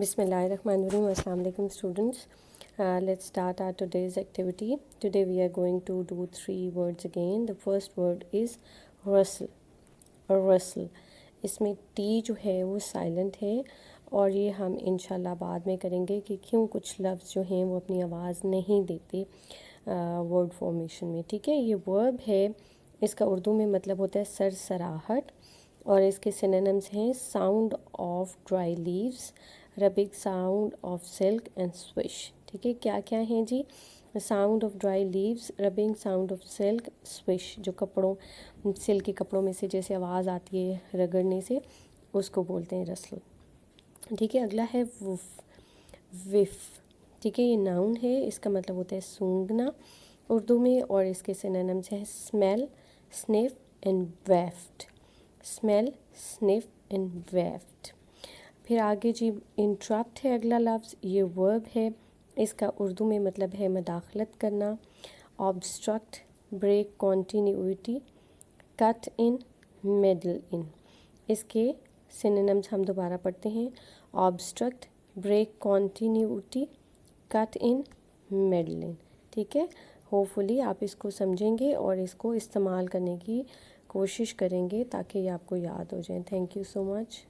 Bismillahirrahmanirrahim. Assalamu alaikum students. Let's start our today's activity. Today we are going to do 3 words again. The first word is rustle. Rustle. इसमें T जो है वो silent है और ये हम इंशाल्लाह बाद में करेंगे कि क्यों कुछ लफ्ज़ जो हैं वो अपनी आवाज़ नहीं देते वर्ड फॉर्मेशन में. ठीक है, ये वर्ब है, इसका उर्दू में मतलब होता है सरसराहट और इसके सिनोनिम्स हैं sound of dry leaves, rubbing sound of silk and swish. ठीक है, क्या क्या हैं जी? Sound of dry leaves, rubbing sound of silk, swish, जो कपड़ों सिल्क के कपड़ों में से जैसे आवाज़ आती है रगड़ने से, उसको बोलते हैं रसल. ठीक है, अगला है वुफ, विफ. ठीक है, ये नाउन है, इसका मतलब होता है सूंघना उर्दू में और इसके सिनोनिम्स हैं smell, sniff and weft. Smell, sniff and weft. फिर आगे जी इंटरप्ट है अगला लफ्ज़, ये वर्ब है, इसका उर्दू में मतलब है मदाखलत करना. Obstruct, break continuity, cut in, meddle in. इसके सिनोनिम्स हम दोबारा पढ़ते हैं. Obstruct, break continuity, cut in, meddle in. ठीक है, होपफुली आप इसको समझेंगे और इसको इस्तेमाल करने की कोशिश करेंगे ताकि ये आपको याद हो जाए. Thank you so much.